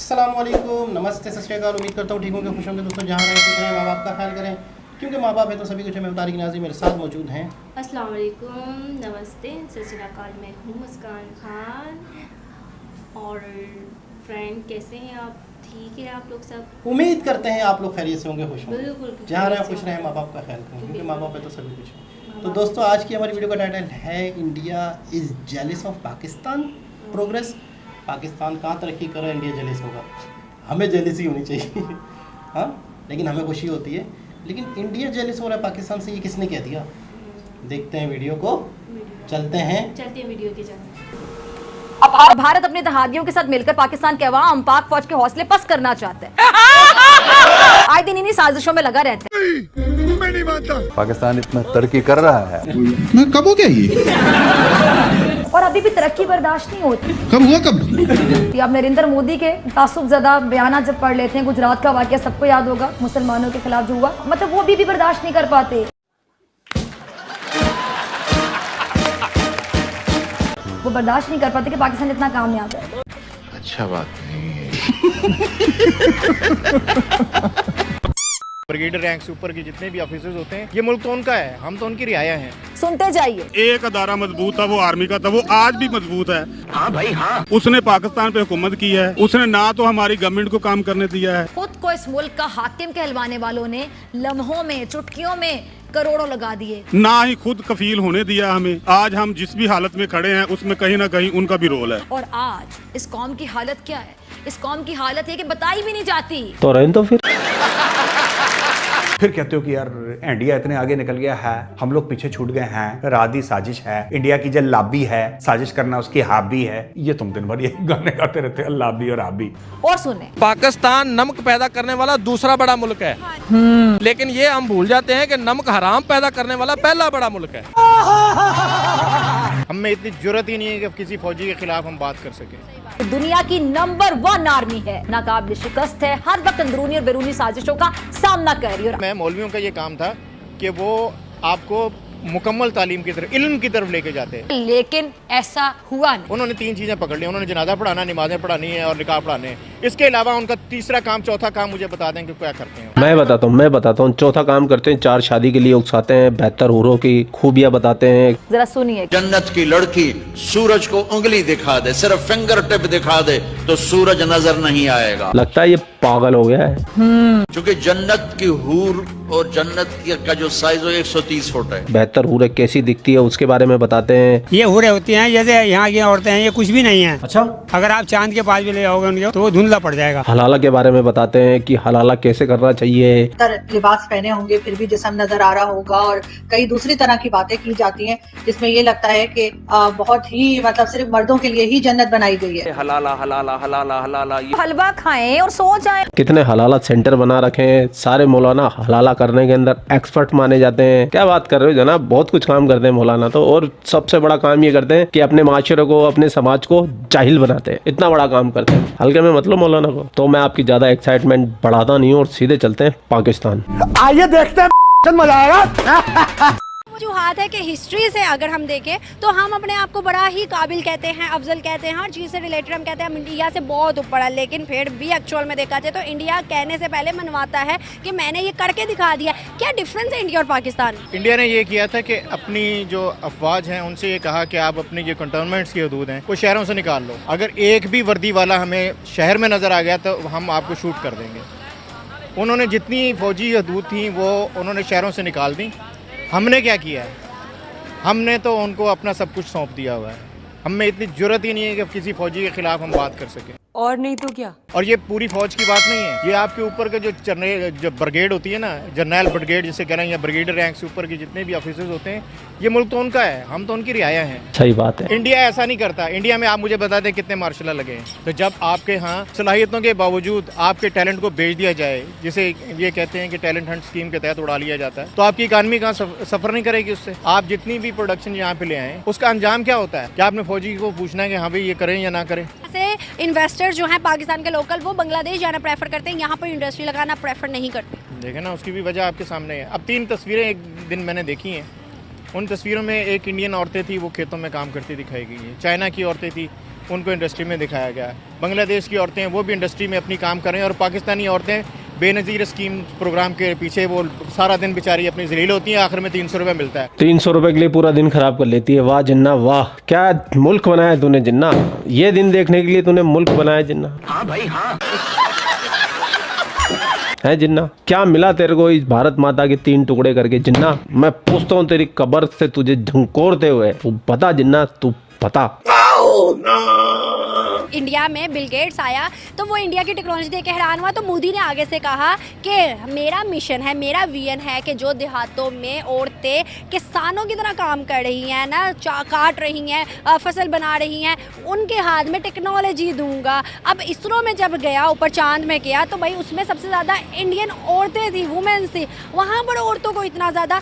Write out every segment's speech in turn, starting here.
अस्सलामुअलैकुम, नमस्ते, सत श्री अकाल। उम्मीद करता हूँ ठीक होंगे, खुश होंगे दोस्तों। जहाँ रहें खुश रहें, माँ बाप का ख्याल करें, क्योंकि माँ बाप है तो सभी कुछ है। मैं तारिक नाज़ी मेरे साथ मौजूद हैं। अस्सलाम वालेकुम, नमस्ते, सत श्री अकाल। मैं हूँ मुस्कान खान। और फ्रेंड, कैसे हैं आप? ठीक है आप लोग सब? उम्मीद करते हैं आप लोग खैरियत से होंगे, खुश होंगे। बिल्कुल जहाँ रहें खुश रहें, माँ बाप का ख्याल करें, क्योंकि माँ बाप है तो सभी कुछ है। तो दोस्तों, आज की हमारी वीडियो का टाइटल है India is जेलिस of Pakistan progress. Pakistan कहाँ तरक्की कर रहा है, इंडिया जेलिस होगा। हमें जेलिसी होनी चाहिए हाँ, लेकिन हमें खुशी होती है। लेकिन इंडिया जेलिस हो रहा है पाकिस्तान से, ये किसने कह दिया? देखते हैं वीडियो को, चलते हैं वीडियो के चलते। अब भारत अपने इत्तेहादियों के साथ मिलकर पाकिस्तान के अवाम पाक फौज के हौसले पस्त करना चाहते हैं। आए दिन इन्हीं साजिशों में लगा रहते हैं। मैं नहीं मानता। पाकिस्तान इतना तरक्की कर रहा है, मैं कब हो गया ये? और अभी भी तरक्की बर्दाश्त नहीं होती। कब हुआ कब? अब नरेंद्र मोदी के तासुबज़दा बयान जब पढ़ लेते हैं, गुजरात का वाकया सबको याद होगा, मुसलमानों के खिलाफ जो हुआ, मतलब वो भी बर्दाश्त नहीं कर पाते। वो बर्दाश्त नहीं कर पाते कि पाकिस्तान इतना कामयाब है। अच्छा बात नहीं है। ब्रिगेडियर रैंक से ऊपर के जितने भी ऑफिसर्स होते हैं, ये मुल्क तो उनका है, हम तो उनकी रियाया हैं। सुनते जाइए। एक अदारा मजबूत था, वो आर्मी का था, वो आज भी मजबूत है। हाँ भाई हाँ। उसने पाकिस्तान पे हुकूमत की है, उसने ना तो हमारी गवर्नमेंट को काम करने दिया है। खुद को इस मुल्क का हाकिम कहलवाने वालों ने लम्हों में, चुटकियों में करोड़ों लगा दिए, ना ही खुद कफील होने दिया हमें। आज हम जिस भी हालत में खड़े हैं, उसमें कहीं ना कहीं उनका भी रोल है। और आज इस कौम की हालत क्या है? इस कौम की हालत है कि बताई भी नहीं जाती। तो रहने तो फिर कहते हो कि यार इंडिया इतने आगे निकल गया है, हम लोग पीछे छूट गए हैं, राधी साजिश है, इंडिया की जो लाबी है, साजिश करना उसकी हाबी है। ये तुम दिन भर ये गाने गाते रहते हैं, लाबी और हाबी। और सुने, पाकिस्तान नमक पैदा करने वाला दूसरा बड़ा मुल्क है, लेकिन ये हम भूल जाते हैं कि नमक हराम पैदा करने वाला पहला बड़ा मुल्क है। हम में इतनी जरूरत ही नहीं है कि किसी फौजी के खिलाफ हम बात कर सकें। दुनिया की नंबर 1 आर्मी है, नाकाबिल शिकस्त है, हर वक्त अंदरूनी और बैरूनी साजिशों का सामना कर रही है। मैं मौलवियों का ये काम था कि वो आपको मुकम्मल तालीम की तरफ, इल्म की तरफ लेके जाते हैं, लेकिन ऐसा हुआ नहीं। उन्होंने 3 चीजें पकड़ ली। उन्होंने जनाजा पढ़ाना, नमाजें पढ़ानी है और निकाह पढ़ाने हैं। इसके अलावा उनका तीसरा काम, चौथा काम मुझे बता दें कि क्या करते हैं। मैं बताता हूँ। चौथा काम करते हैं, 4 शादी के लिए उकसाते हैं, बेहतर हूरों की खूबियाँ बताते हैं। जरा सुनिए। जन्नत की लड़की सूरज को उंगली दिखा दे, सिर्फ फिंगर टिप दिखा दे तो सूरज नजर नहीं आएगा। लगता है ये पागल हो गया है। क्योंकि जन्नत की हूर और जन्नत का जो साइज है 130 फुट है। बेहतर हूरें कैसी दिखती है उसके बारे में बताते हैं। ये हूरें होती हैं जैसे यहाँ की औरतें हैं, ये कुछ भी नहीं है। अच्छा, अगर आप चांद के पास भी ले जाओगे उनके तो वो धुंधला पड़ जाएगा। हलाला के बारे में बताते हैं कि हलाला कैसे करना चाहिए। लिबास पहने होंगे फिर भी जिस्म नजर आ रहा होगा, और कई दूसरी तरह की बातें की जाती हैं जिसमें ये लगता है कि बहुत ही मतलब सिर्फ मर्दों के लिए ही जन्नत बनाई गई है। हलाला हलाला हलाला हलाला, हलवा खाएं और सो जाएं। कितने हलाला सेंटर बना रखे हैं, सारे मौलाना हलाला करने के अंदर एक्सपर्ट माने जाते हैं। क्या बात कर रहे हो जनाब, बहुत कुछ काम करते हैं मौलाना तो। और सबसे बड़ा काम ये करते हैं कि अपने माशरे को, अपने समाज को जाहिल बनाते हैं। इतना बड़ा काम करते हैं, हल्के में मतलब मौलाना को। तो मैं आपकी ज्यादा एक्साइटमेंट बढ़ाता नहीं हूँ और सीधे चलते हैं पाकिस्तान। आइए देखते हैं, मजा आएगा। वजूहात है कि हिस्ट्री से अगर हम देखें तो हम अपने आप को बड़ा ही काबिल कहते हैं, अफजल कहते हैं, हर चीज़ से रिलेटेड हम कहते हैं हम इंडिया से बहुत ऊपर है। लेकिन फिर भी एक्चुअल में देखा जाए तो इंडिया कहने से पहले मनवाता है कि मैंने ये करके दिखा दिया। क्या डिफरेंस है इंडिया और पाकिस्तान? इंडिया ने ये किया था कि अपनी जो अफवाज हैं उनसे ये कहा कि आप अपनी जो कंटोनमेंट्स की हदूद हैं वो शहरों से निकाल लो। अगर एक भी वर्दी वाला हमें शहर में नज़र आ गया तो हम आपको शूट कर देंगे। उन्होंने जितनी फौजी हदूद थी वो उन्होंने शहरों से निकाल दी। हमने क्या किया है? हमने तो उनको अपना सब कुछ सौंप दिया हुआ है। हम में इतनी जरूरत ही नहीं है कि किसी फौजी के खिलाफ हम बात कर सकें। और नहीं तो क्या। और ये पूरी फौज की बात नहीं है, ये आपके ऊपर का जो ब्रिगेड होती है ना, जर्नल ब्रिगेड जिसे कह रहे हैं, या ब्रिगेडियर रैंक से ऊपर के जितने भी ऑफिसर्स होते हैं, ये मुल्क तो उनका है, हम तो उनकी रियाया हैं। सही बात है। इंडिया ऐसा नहीं करता। इंडिया में आप मुझे बता दें कितने मार्शल लगे हैं। तो जब आपके यहाँ सलाहियतों के बावजूद आपके टैलेंट को बेच दिया जाए, जिसे ये कहते हैं कि टैलेंट हंट स्कीम के तहत उड़ा लिया जाता है, तो आपकी इकानमी कहाँ सफर नहीं करेगी उससे। आप जितनी भी प्रोडक्शन यहाँ पे ले आए, उसका अंजाम क्या होता है? क्या आपने फौजी को पूछना है कि हाँ भाई ये करें या ना करें? इन्वेस्टर जो हैं पाकिस्तान के लोकल, वो बांग्लादेश जाना प्रेफर करते हैं, यहाँ पर इंडस्ट्री लगाना प्रेफर नहीं करते। देखें ना, उसकी भी वजह आपके सामने है। अब 3 तस्वीरें एक दिन मैंने देखी हैं। उन तस्वीरों में एक इंडियन औरतें थी, वो खेतों में काम करती दिखाई गई है। चाइना की औरतें थी, उनको इंडस्ट्री में दिखाया गया है। बांग्लादेश की औरतें वो भी इंडस्ट्री में अपनी काम कर रही हैं, और पाकिस्तानी औरतें बेनज़ीर स्कीम प्रोग्राम के पीछे वो सारा दिन बेचारी अपनी जलील होती हैं, आखिर में 300 रुपये मिलता है। 300 रुपए के लिए पूरा दिन खराब कर लेती है। वाह जिन्ना वाह, क्या मुल्क बनाया तूने जिन्ना, ये दिन देखने के लिए तूने मुल्क बनाया जिन्ना। हाँ भाई हाँ है जिन्ना, क्या मिला तेरे को इस भारत माता के 3 टुकड़े करके जिन्ना। मैं पूछता हूँ तेरी कब्र से तुझे झंकोरते हुए, तू बता जिन्ना, तू बता। इंडिया में बिल गेट्स आया तो वो इंडिया की टेक्नोलॉजी देख के हैरान हुआ, तो मोदी ने आगे से कहा कि मेरा मिशन है, मेरा विजन है कि जो देहातों में औरतें किसानों की तरह काम कर रही हैं ना, काट रही हैं, फसल बना रही हैं, उनके हाथ में टेक्नोलॉजी दूंगा। अब इसरो में जब गया, ऊपर चांद में गया, तो भाई उसमें सबसे ज़्यादा इंडियन औरतें थी, वुमेन्स थी। वहाँ पर औरतों को इतना ज़्यादा,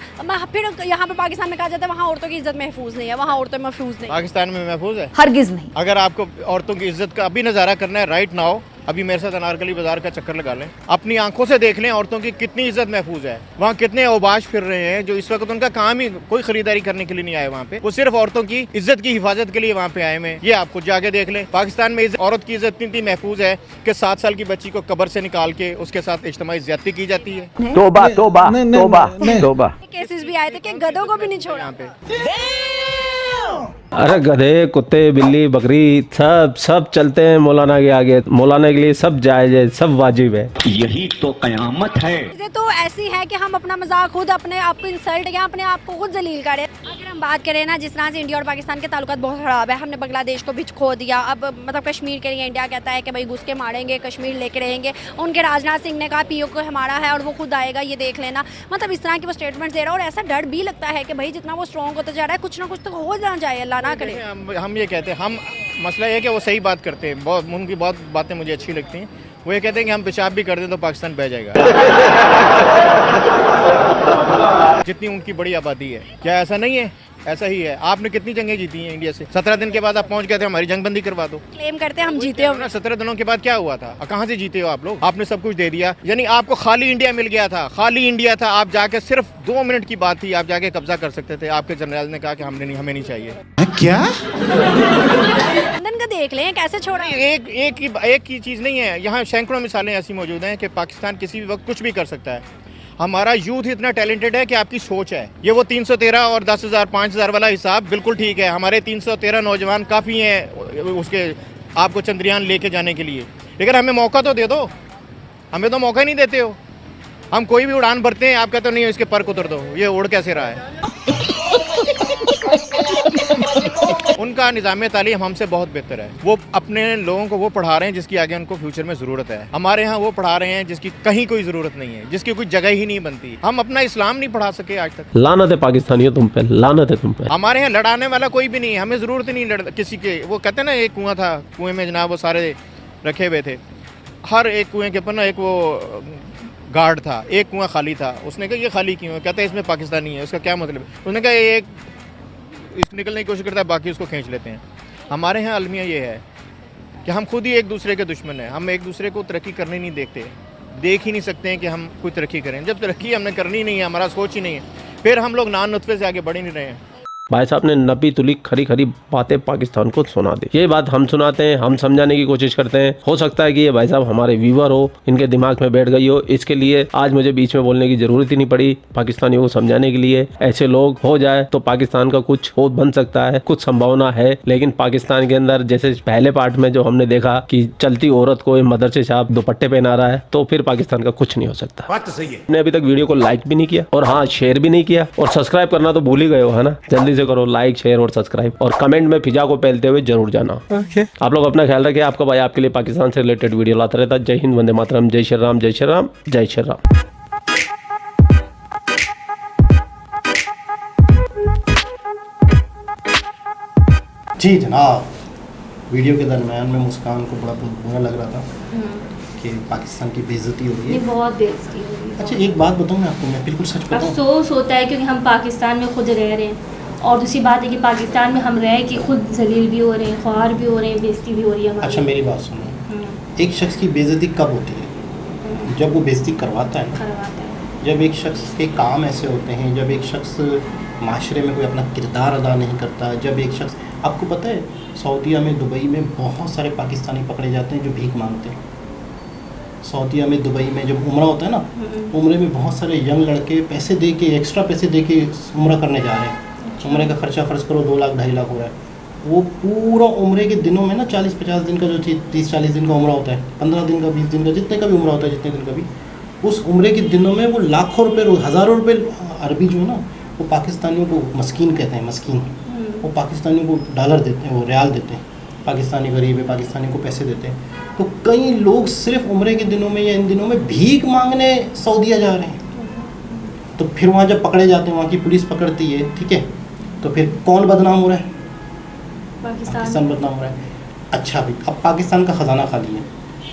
फिर यहाँ पर पाकिस्तान में कहा जाता है वहाँ औरतों की इज्जत महफूज नहीं है, वहाँ औरतें महफूज नहीं। पाकिस्तान में महफूज है? हरगिज नहीं। अगर आपको औरतों की इज्जत का अभी नज़ारा करना है, राइट नाउ, अभी मेरे साथ अनारकली बाजार का चक्कर लगा लें, अपनी आंखों से देख लें औरतों की कितनी इज्जत महफूज है। वहाँ कितने औबाश फिर रहे हैं जो इस वक्त उनका काम ही कोई खरीदारी करने के लिए नहीं आए वहाँ पे, वो सिर्फ औरतों की इज्जत की हिफाजत के लिए वहाँ पे आए हैं। ये आप खुद जाके देख लें। पाकिस्तान में औरत की इज्जत इतनी महफूज है कि 7 साल की बच्ची को कब्र से निकाल के उसके साथ इज्तिमाई ज्यादती की जाती है। तोबा तोबा तोबा तोबा। केसेस भी आए थे कि गधों को भी नहीं छोड़ा यहाँ पे। अरे गधे, कुत्ते, बिल्ली, बकरी सब चलते हैं मौलाना के आगे। मौलाना के लिए सब जायज है, सब वाजिब है। यही तो कयामत है। चीजें तो ऐसी है कि हम अपना मजाक खुद अपने आप को इंसल्ट या अपने आप को खुद जलील करें। अगर हम बात करें ना, जिस तरह से इंडिया और पाकिस्तान के ताल्लुकात बहुत खराब है, हमने बांग्लादेश को भी खो दिया। अब मतलब कश्मीर के लिए इंडिया कहता है कि भाई घुस के मारेंगे, कश्मीर लेके रहेंगे। उनके राजनाथ सिंह ने कहा पीओ को हमारा है और वो खुद आएगा, ये देख लेना। मतलब इस तरह की वो स्टेटमेंट दे रहा है, और ऐसा डर भी लगता है कि भाई जितना वो स्ट्रॉन्ग होता जा रहा है, कुछ ना कुछ तो हो जाना चाहिए, अल्लाह ना करे। हम ये कहते हैं, हम मसला ये है कि वो सही बात करते हैं, बहुत उनकी बहुत बातें मुझे अच्छी लगती हैं। वो ये कहते हैं कि हम पेशाब भी कर दें तो पाकिस्तान बह जाएगा। जितनी उनकी बड़ी आबादी है, क्या ऐसा नहीं है? ऐसा ही है। आपने कितनी जंगें जीती हैं इंडिया से? 17 दिन के बाद आप पहुंच गए थे, हमारी जंग बंदी करवा दो। क्लेम करते हैं हम जीते हो। 17 दिनों के बाद क्या हुआ था? कहाँ से जीते हो आप लोग? आपने सब कुछ दे दिया, यानी आपको खाली इंडिया मिल गया था। खाली इंडिया था, आप जाके सिर्फ 2 मिनट की बात थी, आप जाके कब्जा कर सकते थे। आपके जनरल ने कहा कि हमें नहीं चाहिए। क्या लंदन का देख लें कैसे छोड़ा। एक ही चीज़ नहीं है, यहाँ सैकड़ों मिसालें ऐसी मौजूद हैं कि पाकिस्तान किसी भी वक्त कुछ भी कर सकता है। हमारा यूथ इतना टैलेंटेड है कि आपकी सोच है। ये वो 313 और 10,000 5,000 वाला हिसाब बिल्कुल ठीक है। हमारे 313 नौजवान काफ़ी हैं उसके आपको चंद्रयान लेके जाने के लिए, लेकिन हमें मौका तो दे दो। हमें तो मौका ही नहीं देते हो। हम कोई भी उड़ान भरते हैं, आप कहते हो नहीं इसके पर उतर दो, ये उड़ कैसे रहा है? उनका निज़ाम तालीम हमसे बहुत बेहतर है। वो अपने लोगों को वो पढ़ा रहे हैं जिसकी आगे उनको फ्यूचर में ज़रूरत है। हमारे यहाँ वो पढ़ा रहे हैं जिसकी कहीं कोई ज़रूरत नहीं है, जिसकी कोई जगह ही नहीं बनती। हम अपना इस्लाम नहीं पढ़ा सके आज तक। लानत है पाकिस्तानियों तुम पे, लानत है तुम पे। हमारे यहाँ लड़ाने वाला कोई भी नहीं है, हमें ज़रूरत ही नहीं किसी के। वो कहते हैं ना, एक कुआं था, कुएं में जनाब वो सारे रखे हुए थे। हर एक कुएं के ऊपर ना एक वो गार्ड था, एक कुआं खाली था। उसने कहा ये खाली क्यों है? कहता है इसमें पाकिस्तानी है। उसका क्या मतलब? उसने कहा एक निकलने की कोशिश करता है, बाकी उसको खींच लेते हैं। हमारे यहाँ अलमिया ये है कि हम खुद ही एक दूसरे के दुश्मन हैं। हम एक दूसरे को तरक्की करने नहीं देखते, देख ही नहीं सकते हैं कि हम कोई तरक्की करें। जब तरक्की हमने करनी नहीं है, हमारा सोच ही नहीं है, फिर हम लोग नान नुत्फे से आगे बढ़ ही नहीं रहे हैं। भाई साहब ने नबी तुली खरी खरी बातें पाकिस्तान को सुना दी। ये बात हम सुनाते हैं, हम समझाने की कोशिश करते हैं। हो सकता है कि ये भाई साहब हमारे व्यूवर हो, इनके दिमाग में बैठ गई हो, इसके लिए आज मुझे बीच में बोलने की जरूरत ही नहीं पड़ी पाकिस्तानियों को समझाने के लिए। ऐसे लोग हो जाए तो पाकिस्तान का कुछ हो बन सकता है, कुछ संभावना है। लेकिन पाकिस्तान के अंदर जैसे पहले पार्ट में जो हमने देखा कि चलती औरत को मदरसे साहब दुपट्टे पहना रहा है, तो फिर पाकिस्तान का कुछ नहीं हो सकता। बात तो सही है। आपने अभी तक वीडियो को लाइक भी नहीं किया, और हाँ शेयर भी नहीं किया, और सब्सक्राइब करना तो भूल ही गए हो, है ना? जल्दी से करो लाइक, शेयर और सब्सक्राइब, और कमेंट में फिजा को पहलते हुए जरूर जाना। आप लोग अपना ख्याल रखिए। आपका भाई आपके लिए पाकिस्तान से रिलेटेड वीडियो लाता रहता है। जय हिंद, वंदे मातरम, जय श्री राम, जय श्री राम, जय श्री राम। जी जनाब, वीडियो के दरमियान में मुस्कान को बड़ा बुरा लग रहा था कि पाकिस्तान की बेइज्जती हो रही है। बहुत बेइज्जती हो रही है। अच्छा एक बात बताऊँ मैं आपको, मैं बिल्कुल सच बताऊँ, अफसोस होता है क्योंकि हम पाकिस्तान में खुद रह रहे हैं, और दूसरी बात है कि पाकिस्तान में हम रह के खुद जलील भी हो रहे हैं, ख्वार भी हो रहे हैं, बेइज्जती भी हो रही है हमारी। अच्छा मेरी बात सुनो, एक शख्स की बेइज्जती कब होती है? जब वो बेइज्जती करवाता है। जब एक शख्स के काम ऐसे होते हैं, जब एक शख्स माशरे में कोई अपना किरदार अदा नहीं करता, जब एक शख्स, आपको पता है सऊदीया में, दुबई में बहुत सारे पाकिस्तानी पकड़े जाते हैं जो भीख मांगते हैं। सऊदीया में, दुबई में जब उम्रा होता है ना, उम्रे में बहुत सारे यंग लड़के पैसे दे के, एक्स्ट्रा पैसे दे के उम्रा करने जा रहे हैं। उम्रे का खर्चा फ़र्ज़ करो 2 लाख 2.5 लाख हो रहा है। वो पूरा उम्रे के दिनों में ना 40-50 दिन का जो 30-40 दिन का उम्रा होता है, 15 दिन का, 20 दिन का, जितने का भी उम्रा होता है, जितने दिन का भी, उस उम्रे के दिनों में वो लाखों रुपए, हज़ारों रुपए, अरबी जो है ना वो पाकिस्तानियों को मस्कीन कहते हैं, मस्कीन। वो पाकिस्तानियों को डॉलर देते हैं, वो रियाल देते हैं। पाकिस्तानी गरीब है, पाकिस्तानी को पैसे देते हैं। तो कई लोग सिर्फ उम्रे के दिनों में या इन दिनों में भीख मांगने सऊदीया जा रहे हैं। तो फिर वहाँ जब पकड़े जाते हैं, वहाँ की पुलिस पकड़ती है, ठीक है, तो फिर कौन बदनाम हो रहा है? पाकिस्तान बदनाम हो रहा है। अच्छा भी, अब पाकिस्तान का ख़जाना खाली है।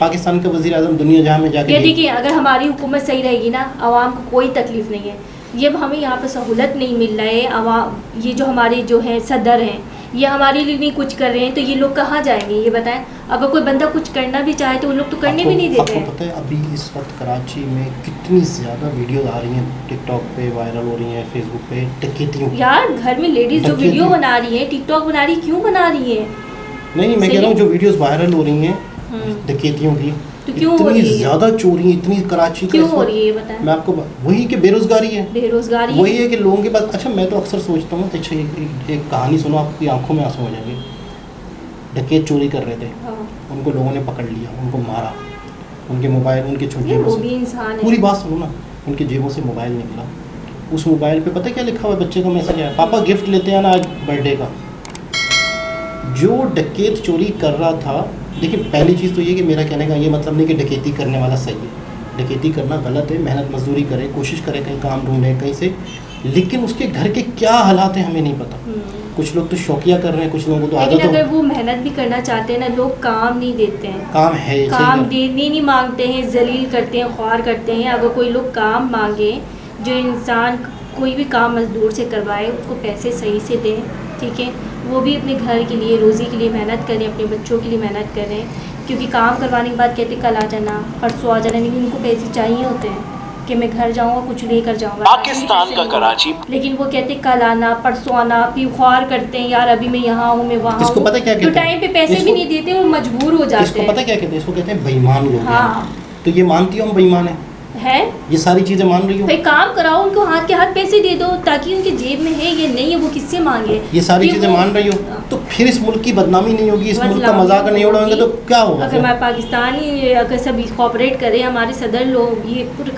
पाकिस्तान का वज़ीर आज़म दुनिया जहाँ में जाके, देखिए अगर हमारी हुकूमत सही रहेगी ना, आवाम को कोई तकलीफ़ नहीं है। ये हमें यहाँ पर सहूलत नहीं मिल रहा है, आवाम ये जो हमारे जो हैं सदर हैं, ये हमारे लिए नहीं कुछ कर रहे हैं, तो ये लोग कहाँ जाएंगे ये बताएं। अगर कोई बंदा कुछ करना भी चाहे तो उन लोग तो करने भी नहीं देते हैं। आपको पता है अभी इस वक्त कराची में कितनी ज़्यादा वीडियो आ रही हैं, टिकटॉक पे वायरल हो रही हैं, फेसबुक पे, डकैतियों। यार घर में लेडीज़ जो वीडियो बना रही है, टिकटॉक बना रही, क्यों बना रही है? नहीं, मैं कह रहा हूँ जो वीडियोस वायरल हो रही हैं डकैतियों की, तो क्यों हो रही है? ज़्यादा चोरी इतनी कराची क्यों हो रही है बताएं? मैं आपको वही कि बेरोजगारी है, बेरोजगारी वही है कि लोगों के पास। अच्छा, मैं तो अक्सर सोचता हूँ, अच्छा एक कहानी सुनो, आपकी आंखों में आंसू हो जाएंगे। डकैत चोरी कर रहे थे, उनको लोगों ने पकड़ लिया, उनको मारा, उनके मोबाइल, उनके जेबों से, पूरी बात सुनो ना, उनके जेबों से मोबाइल निकला। उस मोबाइल पे पता है क्या लिखा हुआ है? बच्चे का मैसेज आया, पापा गिफ्ट लेते हैं ना आज बर्थडे का। जो डकैत चोरी कर रहा था, देखिए पहली चीज़ तो ये कि मेरा कहने का ये मतलब नहीं कि डकैती करने वाला सही है। डकैती करना गलत है, मेहनत मजदूरी करे, कोशिश करे, कहीं काम ढूंढे कहीं से, लेकिन उसके घर के क्या हालात हैं हमें नहीं पता। कुछ लोग तो शौकिया कर रहे हैं, कुछ लोगों को तो आदत लेकिन अगर वो मेहनत भी करना चाहते हैं ना, लोग काम नहीं देते हैं। काम है, काम देने नहीं मांगते हैं, जलील करते हैं, ख्वार करते हैं। अगर कोई लोग काम मांगे, जो इंसान कोई भी काम मजदूर से करवाए, उसको पैसे सही से दें, ठीक है, वो भी अपने घर के लिए, रोज़ी के लिए मेहनत करें, अपने बच्चों के लिए मेहनत करें। क्योंकि काम करवाने के बाद कहते कल आ जाना, परसों आ जाना, लेकिन उनको पैसे चाहिए होते हैं कि मैं घर जाऊँगा कुछ लेकर जाऊँगा। पाकिस्तान का कराची, लेकिन वो कहते कल आना, परसों आना, फिर ख्वार करते हैं, यार अभी मैं यहाँ हूँ, मैं वहाँ हूँ। इसको पता क्या कहते हैं? तो टाइम पे पैसे भी नहीं देते और मजबूर हो जाते हैं। इसको पता क्या कहते हैं? इसको कहते हैं बेईमान लोग। हाँ, तो ये मानती हो हम बेईमान है? ये सारी चीज़ें मान रही हो? भाई काम कराओ, उनको हाथ के हाथ पैसे दे दो, ताकि उनके जेब में है या नहीं है वो किससे मांगे। ये सारी चीज़ें मान रही हो तो फिर इस मुल्क की बदनामी नहीं होगी, इस मुल्क का मजाक नहीं उड़ाएंगे तो क्या होगा? अगर हमारे पाकिस्तानी अगर सभी कॉपरेट करें, हमारे सदर लोग ये पूरे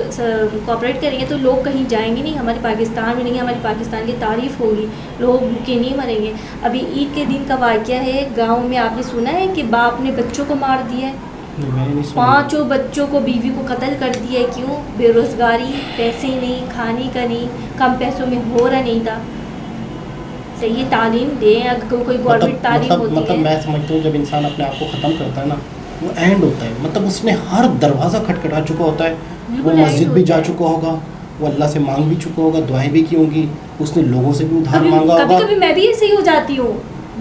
कॉपरेट करेंगे तो लोग कहीं जाएंगे नहीं, हमारे पाकिस्तान में नहीं, हमारे पाकिस्तान की तारीफ़ होगी, लोग भूखे नहीं मरेंगे। अभी ईद के दिन का वाक़या है, गाँव में आपने सुना है कि बाप ने बच्चों को मार दिया है, 5 बच्चों को, बीवी को कत्ल कर दिया है। क्यों? बेरोज़गारी, पैसे नहीं, खाने का नहीं, कम पैसों में हो रहा नहीं था। सही तालीम दें, अगर कोई गवर्नमेंट तालीम होती मतलब है। मैं समझता हूँ जब इंसान अपने आप को ख़त्म करता है ना, वो एंड होता है। मतलब उसने हर दरवाज़ा खटखटा चुका होता है, वो मस्जिद भी जा चुका होगा, वो अल्लाह से मांग भी चुका होगा, दुआएं भी की होंगी, उसने लोगों से भी उधार मांगा होगा। कभी मैं भी ऐसे ही हो जाती हूँ,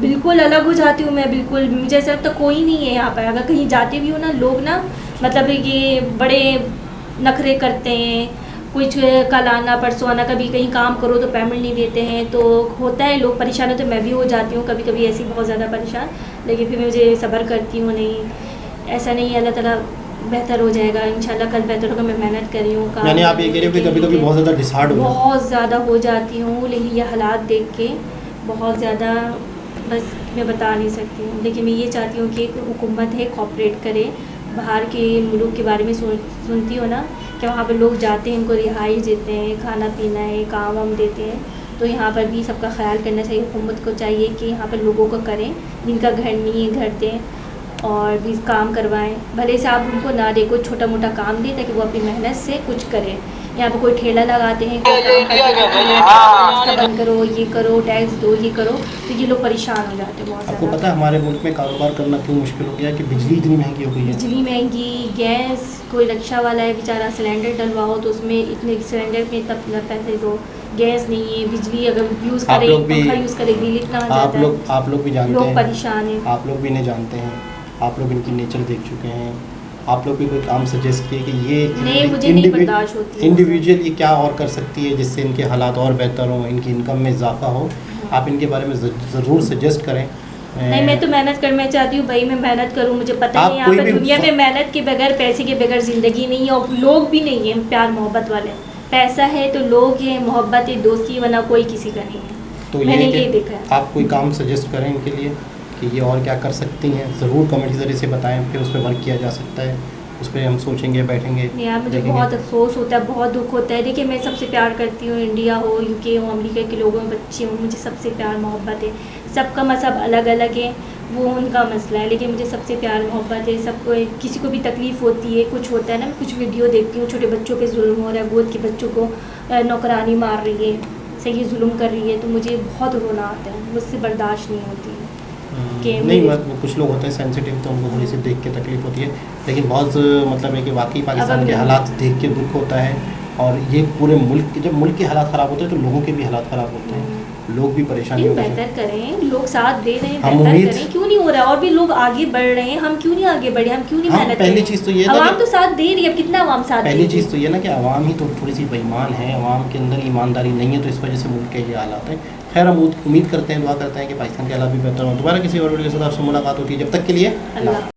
बिल्कुल अलग हो जाती हूँ मैं, बिल्कुल मुझे ऐसा लगता कोई नहीं है यहाँ पर। अगर कहीं जाते भी हो ना, लोग ना मतलब ये बड़े नखरे करते हैं, कुछ कल आना परसों आना, कभी कहीं काम करो तो पेमेंट नहीं देते हैं, तो होता है लोग परेशान होते हैं। मैं भी हो जाती हूँ कभी कभी ऐसी बहुत ज़्यादा परेशान, लेकिन फिर मुझे सब्र करती हूँ, नहीं ऐसा नहीं, अल्लाह ताला बेहतर हो जाएगा इंशाल्लाह, कल बेहतर होगा। मैं मेहनत कर रही हूँ। यानी आप ये कह रहे हो कि कभी कभी बहुत ज़्यादा डिसहार्ड हो, बहुत ज़्यादा हो जाती हूँ, लेकिन ये हालात देख के बहुत ज़्यादा, बस मैं बता नहीं सकती हूँ। लेकिन मैं ये चाहती हूँ कि हुकूमत है कॉपरेट करे। बाहर के मुल्क के बारे में सुनती हो ना कि वहाँ पर लोग जाते हैं, उनको रिहाइश देते हैं, खाना पीना है, काम वाम देते हैं, तो यहाँ पर भी सबका ख्याल करना चाहिए। हुकूमत को चाहिए कि यहाँ पर लोगों को करें, जिनका घर नहीं है घर दें और भी काम करवाएं। भले से आप उनको ना दे, कोई छोटा मोटा काम दें ताकि वो अपनी मेहनत से कुछ करें। यहाँ पर कोई ठेला लगाते हैं, कोई बंद करो, ये करो, टैक्स दो, ये करो, तो ये लोग परेशान हो जाते हैं बहुत ज़्यादा। आपको पता है हमारे मुल्क में कारोबार करना क्यों मुश्किल हो गया कि बिजली इतनी महंगी हो गई है। बिजली महंगी, गैस, कोई रिक्शा वाला है बेचारा सिलेंडर डलवाओ तो उसमें इतने सिलेंडर में इतना पैसे दो, गैस नहीं है, बिजली अगर यूज़ करें, पंखा यूज़ करें, बिल इतना आ जाता है। आप लोग भी जानते हैं, लोग परेशान हैं। आप लोग भी इन्हें जानते हैं, आप लोग इनकी नेचर देख चुके हैं, आप लोग भी कोई काम सजेस्ट किए कि ये इंडिविजुअल ये क्या और कर सकती है जिससे इनके हालात और बेहतर हों, इनकी इनकम में इजाफा हो। आप इनके बारे में ज़रूर सजेस्ट करें। नहीं, मैं तो मेहनत करना चाहती हूँ भाई, मैं मेहनत करूँ। मुझे पता आप है यहाँ कोई पर भी दुनिया में मेहनत के बगैर, पैसे के बगैर ज़िंदगी नहीं है, और लोग भी नहीं है प्यार मोहब्बत वाले। पैसा है तो लोग हैं, मोहब्बत है, दोस्ती, वरना कोई किसी का नहीं है। तो मैंने ये ये देखा है। आप कोई काम सजेस्ट करें इनके लिए कि ये और क्या कर सकती हैं, ज़रूर कमेंट के ज़रिए से बताएं, फिर उस पर वर्क किया जा सकता है, उस पर हम सोचेंगे, बैठेंगे, यार मुझे देखेंगे। बहुत अफसोस होता है, बहुत दुख होता है। देखिए, मैं सबसे प्यार करती हूँ, इंडिया हो, यूके हो, अमेरिका के लोगों, बच्चे हों, मुझे सबसे प्यार मोहब्बत है। सबका मज़हब अलग अलग है, वो उनका मसला है, लेकिन मुझे सबसे प्यार मोहब्बत है। सबको, किसी को भी तकलीफ़ होती है, कुछ होता है ना, मैं कुछ वीडियो देखती हूँ, छोटे बच्चों पे जुल्म हो रहा है, गोद के बच्चों को नौकरानी मार रही है, सही जुल्म कर रही है, तो मुझे बहुत रोना आता है, मुझसे बर्दाश्त नहीं होती है। कि नहीं, कुछ लोग होते हैं सेंसिटिव, तो उनको थोड़ी सी देख के तकलीफ होती है, लेकिन बहुत मतलब है कि वाकई पाकिस्तान के हालात देख के दुख होता है। और ये पूरे मुल्क, जब मुल्क के हालात ख़राब होते हैं तो लोगों के भी हालात ख़राब होते हैं, लोग भी परेशानी होते हैं। बेहतर करें, लोग साथ दे रहे हैं, हम बेहतर उम्मीद- करें, क्यों नहीं हो रहा है? और भी लोग आगे बढ़ रहे हैं, हम क्यों नहीं आगे बढ़े? हम क्यों नहीं मेहनत पहली करें? चीज़ तो ये है आवाम कि- तो साथ दे रही है, अब कितना आवाम साथ पहली दे रही चीज़ तो ये ना कि आवाम ही तो थोड़ी सी बेईमान है, आवाम के अंदर ईमानदारी नहीं है, तो इस वजह से मुल्क के ये हालात हैं। खैर, हम उम्मीद करते हैं, दुआ करते हैं कि पाकिस्तान के हालात भी बेहतर हो। दोबारा किसी और वीडियो के साथ आपसे मुलाकात होती है, जब तक के लिए अल्लाह।